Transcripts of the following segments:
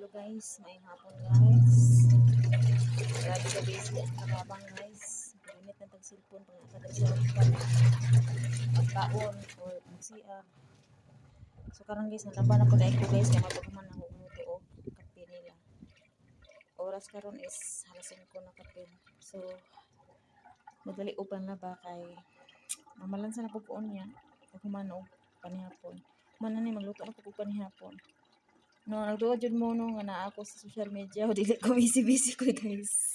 Hello guys, may hapon guys. Grabe sa busy at nakabang guys. Gamit na tag-cellphone pang nakadasal pagkaon or mag-CR. So karang guys, nalaban na po dahil ko guys, kaya mapagkuman ako umuto o kape nila. Oras karon is halas 5 na kape. So, madali upan na ba kay mamalansa na po niya. Pagkuman o panihapon. Kuman na ni, magluto na po panihapon. No, nagduwa jud mo no nga naa ako sa social media, o dili ko busy ko guys.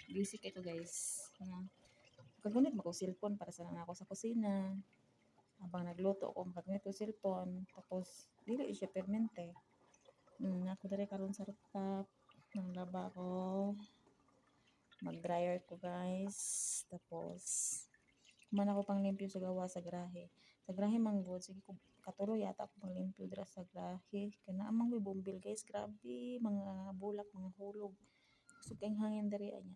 Busy kay ko guys. Kagunit mo ko cellphone para sa ako sa kusina. Habang nagluto ako, makagamit ko cellphone. Tapos dili siya permente. Ako diri karon sa rooftop. Nang laba ko. Mag-dryer ko guys. Tapos kuman ako pang limpyo sa gawa sa grahe. Sa grahe manggod, sige ko katulo yata ako pang limpyo dira sa grahe. Kana amang may bumbil guys, grabe mga bulak, mga hulog. Kusog kayong hangin diri anya.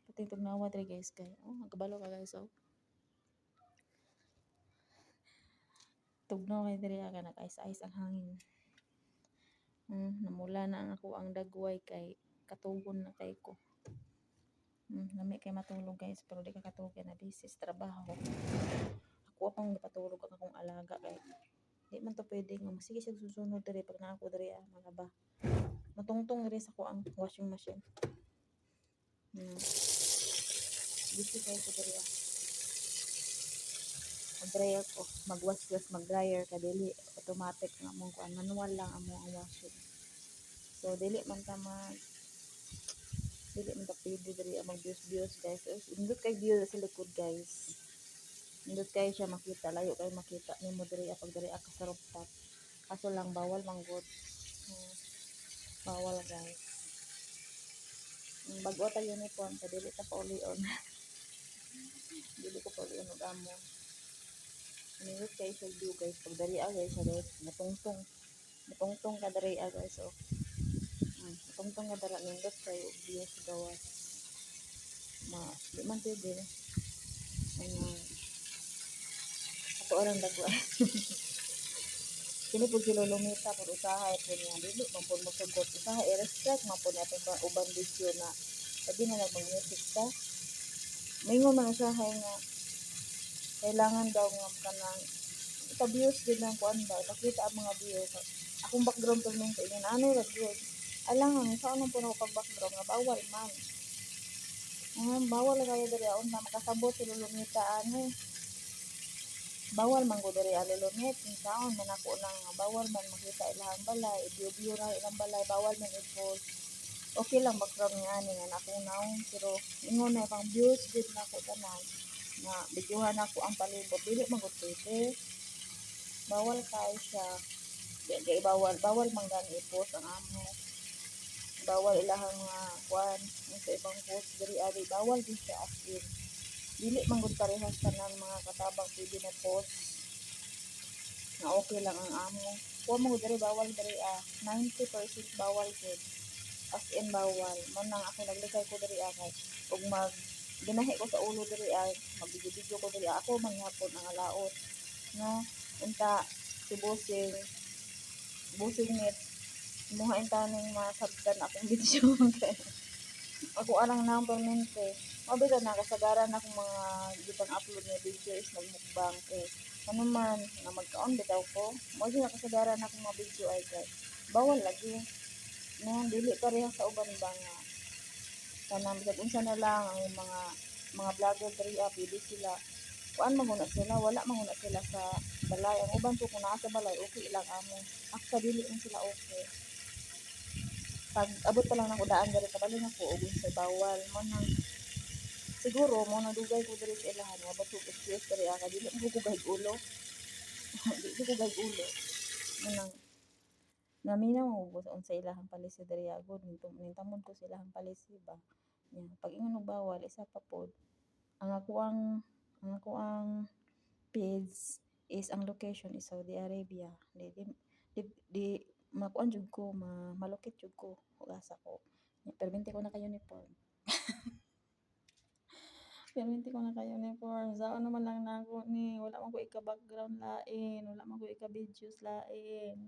Pati tugnawa diri guys kay. Oh, magkabalo ka guys oh. Tugnaw kay diri ka nag-ice ang hangin. Namula na ang ako ang dagway kay katugon na kay ko. Lami kay matulog guys, pero di ka katulog kay na busy sa trabaho. Ako pang gipatulog akong alaga kay di man to pwede nga sige siya susunod diri pag na ako diri malaba. Matungtong diri sa ko ang washing machine. Busy kay ko diri mag-dryer ko, mag-dryer kadili automatic nga mo kuan manual lang amo ang washing. So dili man ta pwede diri ang mag-views guys. Indot kay view sa likod guys. Indot kay siya makita, layo kay makita nimo diri pag diri ka sa rooftop. Kaso lang bawal manggod. Bawal guys. Bago ta uniform sa dili ta paulion. Dili ko paulion og amo. Indot kay siya view guys pag diri guys sa natungtong ka diri guys oh. Natungtong ka dara nindot kay view sa gawas. Di man pwede. Ato orang dagwa. Kini po sila lumita por usahay po niya. Dili man po masugot. Usahay i-respect man po natin pa ubang bisyo na sabi na nag-music ka. Mingon man usahay nga kailangan daw nga kanang ita-views din lang kuan ba. Pakita ang mga views. Akong background to nung sa inyo. Ano ra good. Alangan saan po na pag-background nga bawal man. Bawal kayo diri unta makasabot sila lumita bawal man ko diri alilomit kung saan man ako nang bawal man makita ilang balay i-view ra ilang balay bawal man i-post okay lang background nga ani nga ako naon pero ingon na pang views gid na ako tanan na videohan ako ang palibot dili man ko pwede bawal kay siya di bawal man gani i-post ang amo bawal ilahang mga kuan sa ibang post diri ari bawal din siya as in dili man gud parehas tanan mga katabang pwede na post na okay lang ang amo kuha mo diri bawal diri 90% bawal gud as in bawal man nang ako naglikay ko diri kay ug ginahi ko sa ulo diri magbidyo ko diri ako mangyapon ang alaot no unta si busing net muha intaning masabtan akong video ako arang nang permente mabita na kasagaran akong mga gipang upload nga video is nagmukbang ano man na magkaon bitaw ko mo na kasagaran akong mga video ay kay bawal lagi no dili pareha sa uban ba nga kanang bisag unsa na lang ang mga vlogger diri pwede sila kuan maguna sila wala maguna sila sa balay ang uban ko kung naa sa balay okay lang amo akta dili man sila okay pag abot pa lang nako daan diri kabalo na ko ug sa bawal mo nang siguro mo nadugay ko diri sa ilahan nga bato excuse diri ka dili mo ko gahig ulo dili ko gahig ulo mo nang naminaw mo sa ilahang palisi diri agod nintamon ko sa ilahang palisi ba pag ingon og bawal isa pa pod ang ako ang page is ang location is Saudi Arabia di makuan jud ko malukit jud ko asa ko permente ko na kayo uniform permente ko na kayo uniform saan naman lang nako ni wala man ko ika background lain wala man ko ika videos lain